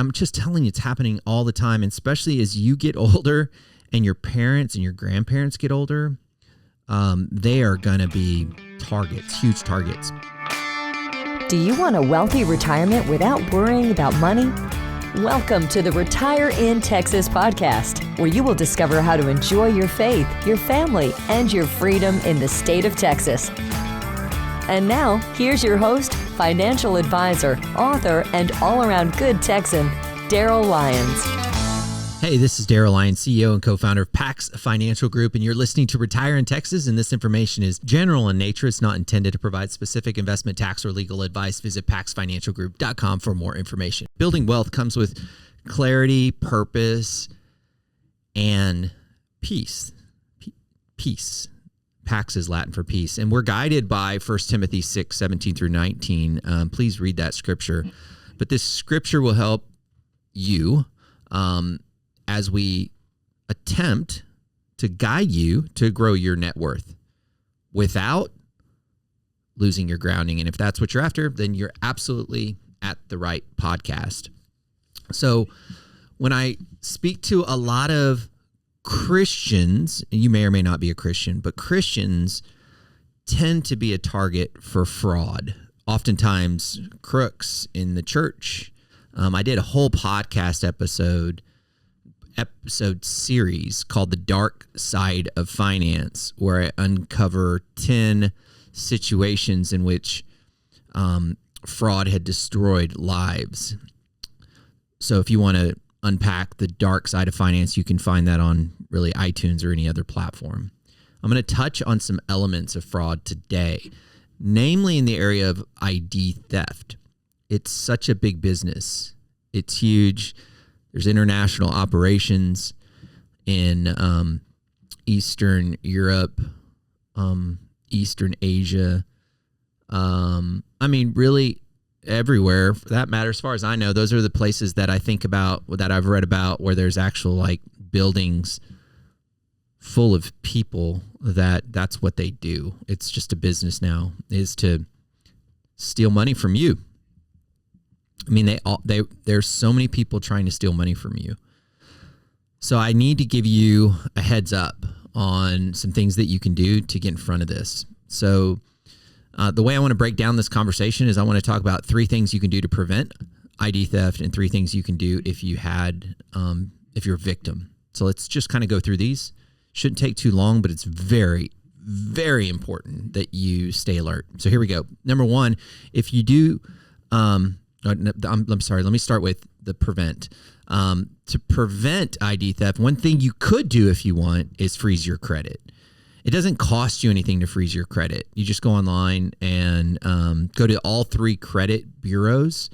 I'm just telling you, it's happening all the time, and especially as you get older and your parents and your grandparents get older, they are going to be targets, huge targets. Do you want a wealthy retirement without worrying about money? Welcome to the Retire in Texas podcast, where you will discover how to enjoy your faith, your family, and your freedom in the state of Texas. And now, here's your host, financial advisor, author, and all-around good Texan, Darryl Lyons. Hey, this is Darryl Lyons, CEO and co-founder of PAX Financial Group, and you're listening to Retire in Texas, and this information is general in nature. It's not intended to provide specific investment, tax, or legal advice. Visit paxfinancialgroup.com for more information. Building wealth comes with clarity, purpose, and peace. Peace. Pax is Latin for peace. And we're guided by 1 Timothy 6, 17 through 19. Please read that scripture. But this scripture will help you as we attempt to guide you to grow your net worth without losing your grounding. And if that's what you're after, then you're absolutely at the right podcast. So when I speak to a lot of Christians, you may or may not be a Christian, but Christians tend to be a target for fraud. Oftentimes crooks in the church. I did a whole podcast episode series called The Dark Side of Finance, where I uncover 10 situations in which fraud had destroyed lives. So if you want to unpack the dark side of finance, you can find that on really iTunes or any other platform. I'm going to touch on some elements of fraud today, namely in the area of ID theft. It's such a big business. It's huge. There's international operations in Eastern Europe, Eastern Asia. Really everywhere for that matter. As far as I know, those are the places that I think about, that I've read about, where there's actual like buildings full of people that's what they do. It's just a business now, is to steal money from you. I mean, there's so many people trying to steal money from you. So I need to give you a heads up on some things that you can do to get in front of this. So the way I want to break down this conversation is I want to talk about 3 things you can do to prevent ID theft and 3 things you can do if you're a victim. So let's just kind of go through these. Shouldn't take too long, but it's very, very important that you stay alert. So here we go. Number 1, if you do, I'm sorry, let me start with the prevent. To prevent ID theft, one thing you could do if you want is freeze your credit. It doesn't cost you anything to freeze your credit. You just go online and go to all 3 credit bureaus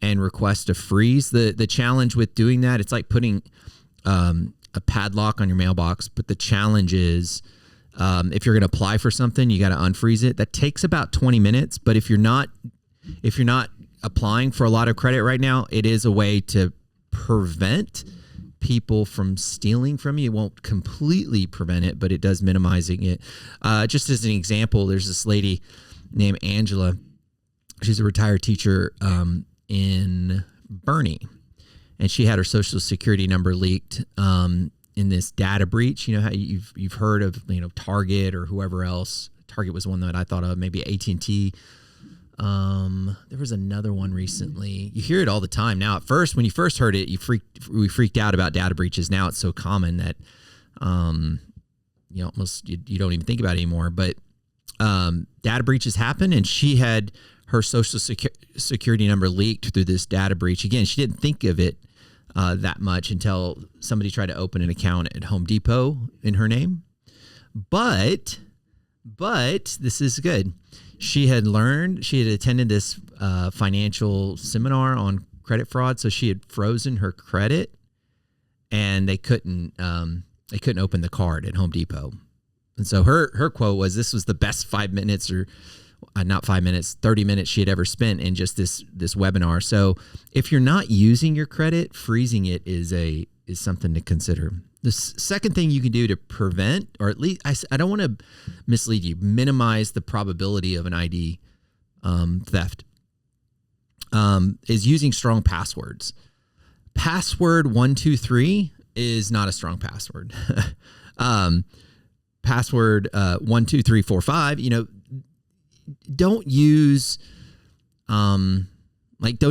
and request a freeze. The challenge with doing that, it's like putting a padlock on your mailbox, but the challenge is if you're going to apply for something, you got to unfreeze it. That takes about 20 minutes, but if you're not applying for a lot of credit right now, it is a way to prevent people from stealing from you. It won't completely prevent it, but it does minimizing it. Just as an example, there's this lady named Angela. She's a retired teacher in Bernie, and she had her social security number leaked in this data breach. You know how you've heard of Target or whoever else. Target was one that I thought of, maybe AT&T. There was another one recently. You hear it all the time now. At first, when you first heard it, we freaked out about data breaches. Now it's so common that almost you don't even think about it anymore. But data breaches happen, and she had her social security number leaked through this data breach. Again, she didn't think of it that much until somebody tried to open an account at Home Depot in her name. But this is good. She had attended this financial seminar on credit fraud, so she had frozen her credit, and they couldn't open the card at Home Depot. And so her quote was, "This was the best 5 minutes, or not 5 minutes, 30 minutes she had ever spent in just this webinar." So if you're not using your credit, freezing it is something to consider. The second thing you can do to prevent, or at least I don't want to mislead you, minimize the probability of an ID theft, is using strong passwords. password 123 is not a strong password. Password 12345. Don't use don't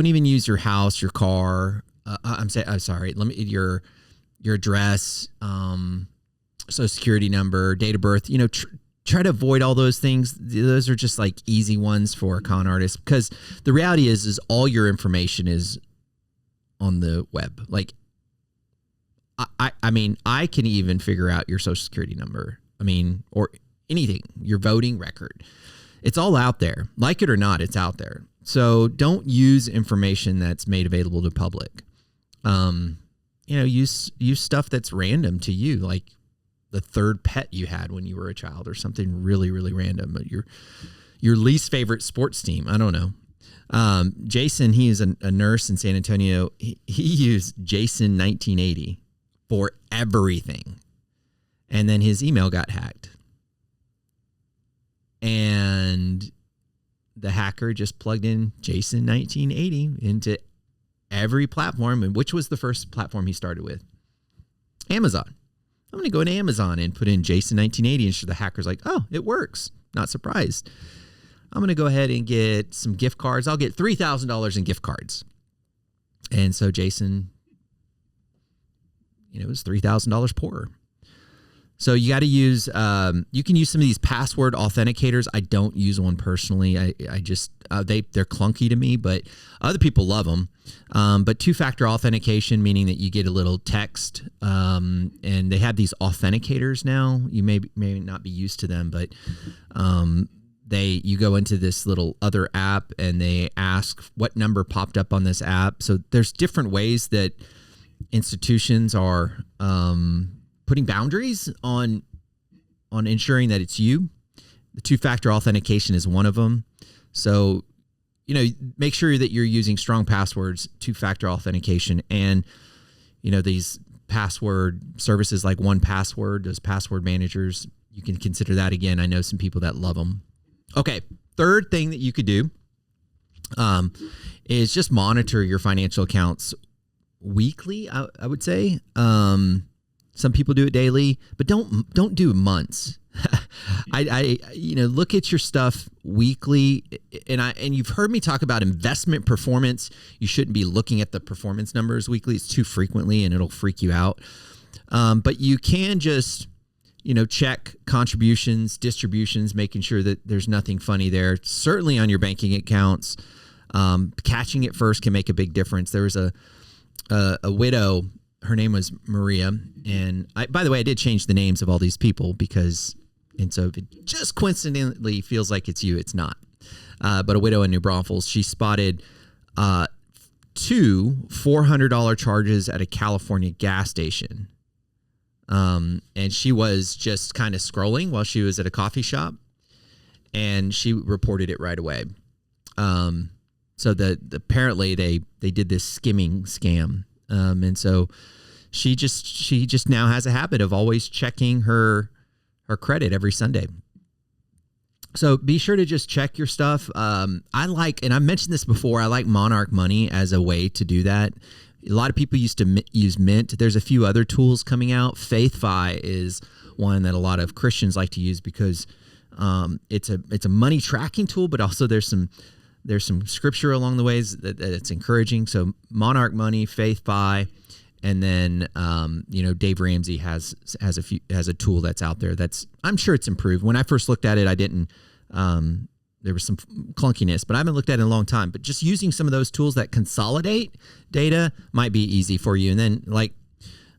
even use your house, your car. I'm sorry. Your address, social security number, date of birth. Try to avoid all those things. Those are just like easy ones for con artists, because the reality is all your information is on the web. Like, I can even figure out your social security number. Or anything, your voting record. It's all out there. Like it or not, it's out there. So don't use information that's made available to public. Use stuff that's random to you, like the third pet you had when you were a child, or something really, really random. Your least favorite sports team. I don't know. Jason, he is a nurse in San Antonio. He used Jason 1980 for everything. And then his email got hacked. And the hacker just plugged in Jason 1980 into every platform. And which was the first platform he started with? Amazon. I'm going to go into Amazon and put in Jason 1980. And the hacker's like, oh, it works. Not surprised. I'm going to go ahead and get some gift cards. I'll get $3,000 in gift cards. And so Jason, was $3,000 poorer. So you got to use, you can use some of these password authenticators. I don't use one personally. I just, they're clunky to me, but other people love them. But two-factor authentication, meaning that you get a little text, and they have these authenticators now. You may not be used to them, but you go into this little other app and they ask what number popped up on this app. So there's different ways that institutions are, putting boundaries on ensuring that it's you. The two-factor authentication is one of them. So, make sure that you're using strong passwords, two-factor authentication, and, these password services like 1Password, those password managers, you can consider that. Again, I know some people that love them. Okay. Third thing that you could do is just monitor your financial accounts weekly, I would say. Some people do it daily, but don't do months. Look at your stuff weekly, and you've heard me talk about investment performance. You shouldn't be looking at the performance numbers weekly. It's too frequently, and it'll freak you out. But you can just, check contributions, distributions, making sure that there's nothing funny there. Certainly on your banking accounts, catching it first can make a big difference. There was a widow. Her name was Maria. And by the way, I did change the names of all these people and so if it just coincidentally feels like it's you, it's not. But a widow in New Braunfels, she spotted two $400 charges at a California gas station. And she was just kind of scrolling while she was at a coffee shop, and she reported it right away. So apparently they did this skimming scam. And so she just now has a habit of always checking her credit every Sunday. So be sure to just check your stuff. And I mentioned this before, I like Monarch Money as a way to do that. A lot of people used to use Mint. There's a few other tools coming out. FaithFi is one that a lot of Christians like to use because it's a money tracking tool, but also there's some scripture along the ways that it's encouraging. So Monarch Money, FaithFi, and then Dave Ramsey has a tool that's out there I'm sure it's improved. When I first looked at it, I didn't. There was some clunkiness, but I haven't looked at it in a long time. But just using some of those tools that consolidate data might be easy for you. And then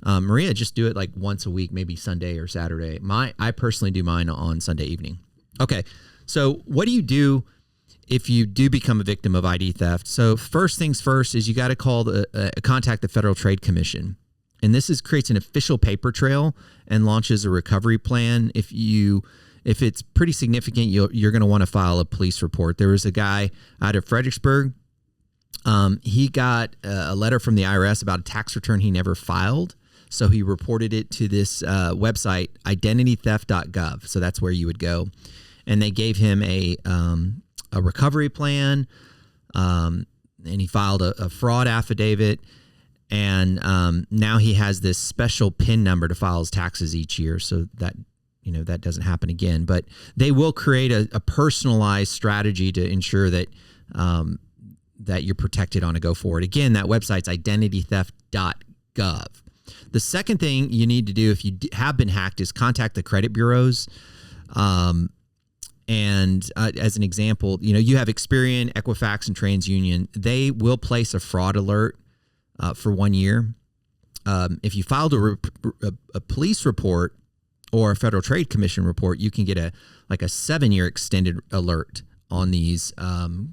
Maria, just do it like once a week, maybe Sunday or Saturday. I personally do mine on Sunday evening. Okay, so what do you do if you do become a victim of ID theft? So first things first is you got to call contact the Federal Trade Commission. And this creates an official paper trail and launches a recovery plan. If it's pretty significant, you're going to want to file a police report. There was a guy out of Fredericksburg. He got a letter from the IRS about a tax return he never filed. So he reported it to this website, identitytheft.gov. So that's where you would go. And they gave him a recovery plan. And he filed a fraud affidavit. And now he has this special PIN number to file his taxes each year, so that that doesn't happen again. But they will create a personalized strategy to ensure that that you're protected on a go forward. Again, that website's identitytheft.gov. The second thing you need to do if you have been hacked is contact the credit bureaus. And as an example, you have Experian, Equifax, and TransUnion. They will place a fraud alert for 1 year. If you filed a police report or a Federal Trade Commission report, you can get a 7-year extended alert on these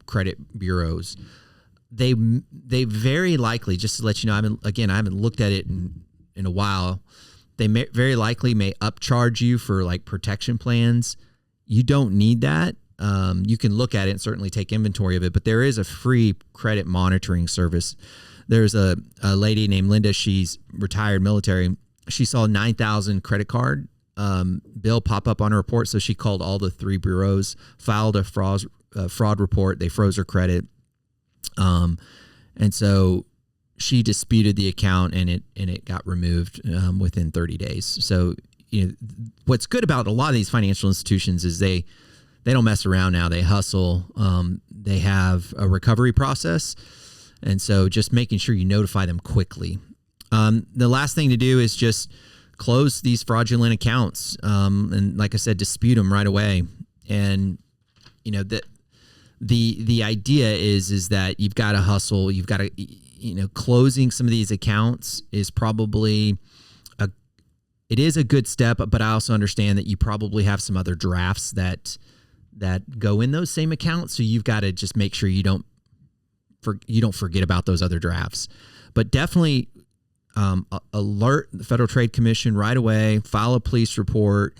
credit bureaus. They very likely, just to let you know, I haven't looked at it in a while. They very likely may upcharge you for protection plans. You don't need that. You can look at it and certainly take inventory of it, but there is a free credit monitoring service. There's a lady named Linda. She's retired military. She saw a 9,000 credit card bill pop up on her report. So she called all the 3 bureaus, filed a fraud report. They froze her credit. And so she disputed the account and it got removed within 30 days. So, what's good about a lot of these financial institutions is they don't mess around now. They hustle. They have a recovery process. And so just making sure you notify them quickly. The last thing to do is just close these fraudulent accounts. And like I said, dispute them right away. And, the idea is that you've got to hustle. You've got to, closing some of these accounts is probably it is a good step, but I also understand that you probably have some other drafts that go in those same accounts. So you've got to just make sure you don't forget about those other drafts. But definitely alert the Federal Trade Commission right away, file a police report,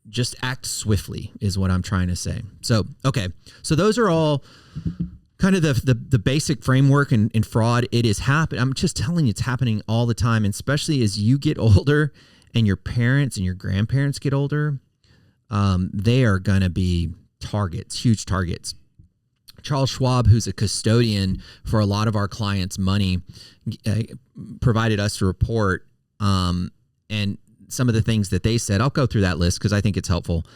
just act swiftly is what I'm trying to say. So, okay. So those are all kind of the basic framework in fraud. It is happening. I'm just telling you, it's happening all the time. And especially as you get older and your parents and your grandparents get older, they are going to be targets, huge targets. Charles Schwab, who's a custodian for a lot of our clients' money, provided us a report. And some of the things that they said, I'll go through that list because I think it's helpful.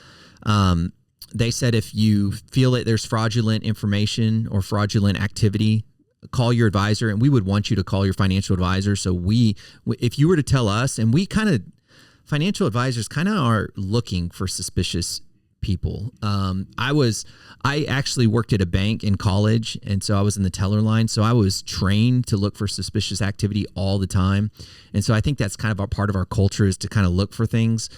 They said if you feel that there's fraudulent information or fraudulent activity, call your advisor, and we would want you to call your financial advisor. So if you were to tell us, and financial advisors kind of are looking for suspicious people. I actually worked at a bank in college, and so I was in the teller line. So I was trained to look for suspicious activity all the time. And so I think that's kind of a part of our culture is to kind of look for things.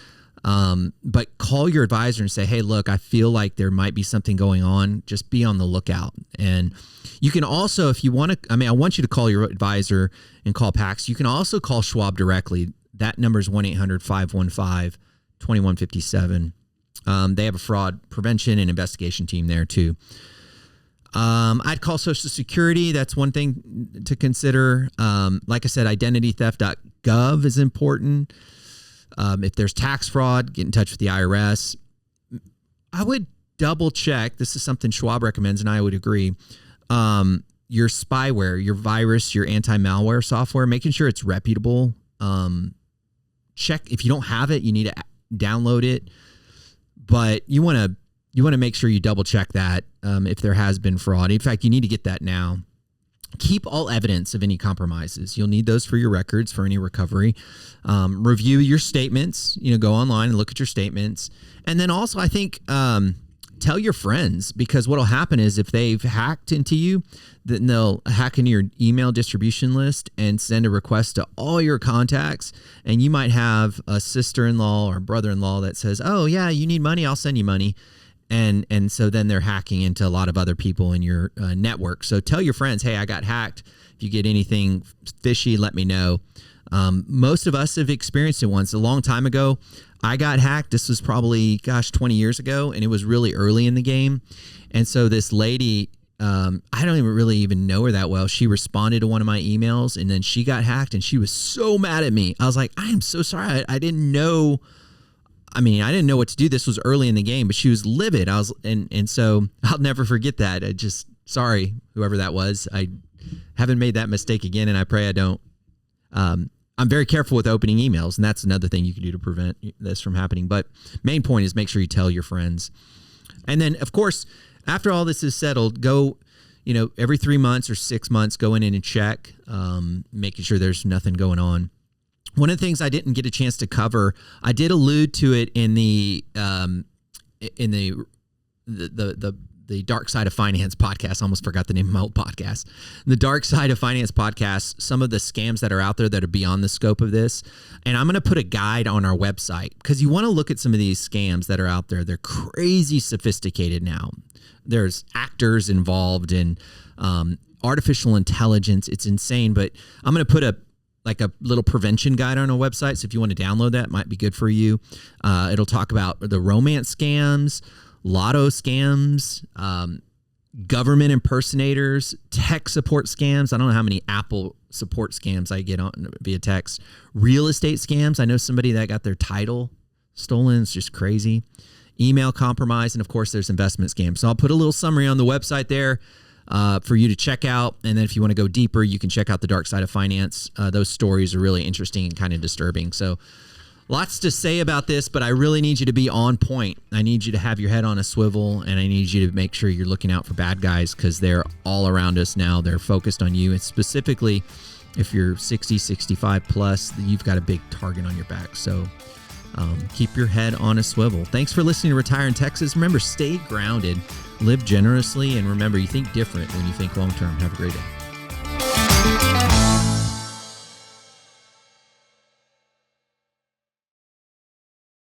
But call your advisor and say, hey, look, I feel like there might be something going on. Just be on the lookout. And you can also, if you want to, I want you to call your advisor and call PAX. You can also call Schwab directly. That number is 1-800-515-2157. They have a fraud prevention and investigation team there too. I'd call Social Security. That's one thing to consider. Like I said, identitytheft.gov is important. If there's tax fraud, get in touch with the IRS. I would double check. This is something Schwab recommends, and I would agree. Your spyware, your virus, your anti-malware software, making sure it's reputable. Check if you don't have it, you need to download it. But you want to make sure you double check that if there has been fraud. In fact, you need to get that now. Keep all evidence of any compromises. You'll need those for your records for any recovery. Review your statements. Go online and look at your statements. And then also, I think tell your friends, because what will happen is if they've hacked into you, then they'll hack into your email distribution list and send a request to all your contacts. And you might have a sister-in-law or brother-in-law that says, oh yeah, you need money, I'll send you money. And so then they're hacking into a lot of other people in your network. So tell your friends, hey, I got hacked. If you get anything fishy, let me know. Most of us have experienced it once. A long time ago, I got hacked. This was probably, 20 years ago, and it was really early in the game. And so this lady, I don't really even know her that well. She responded to one of my emails, and then she got hacked, and she was so mad at me. I was like, I am so sorry. I didn't know. I didn't know what to do. This was early in the game, but she was livid. And so I'll never forget that. Sorry, whoever that was. haven't made that mistake again, and I pray I don't. I'm very careful with opening emails, and that's another thing you can do to prevent this from happening. But main point is make sure you tell your friends. And then, of course, after all this is settled, go, every 3 months or 6 months, go in and check, making sure there's nothing going on. One of the things I didn't get a chance to cover, I did allude to it in the Dark Side of Finance podcast. I almost forgot the name of my old podcast. The Dark Side of Finance podcast, some of the scams that are out there that are beyond the scope of this. And I'm going to put a guide on our website because you want to look at some of these scams that are out there. They're crazy sophisticated now. There's actors involved in artificial intelligence. It's insane, but I'm going to put a little prevention guide on our website. So if you want to download that, it might be good for you. It'll talk about the romance scams, lotto scams, government impersonators, tech support scams. I don't know how many Apple support scams I get on via text. Real estate scams. I know somebody that got their title stolen. It's just crazy. Email compromise. And of course, there's investment scams. So I'll put a little summary on the website there for you to check out. And then if you want to go deeper, you can check out the Dark Side of Finance. Those stories are really interesting and kind of disturbing. So lots to say about this, but I really need you to be on point. I need you to have your head on a swivel, and I need you to make sure you're looking out for bad guys because they're all around us now. They're focused on you. And specifically, if you're 60, 65 plus, you've got a big target on your back. So keep your head on a swivel. Thanks for listening to Retire in Texas. Remember, stay grounded, live generously, and remember, you think different when you think long-term. Have a great day.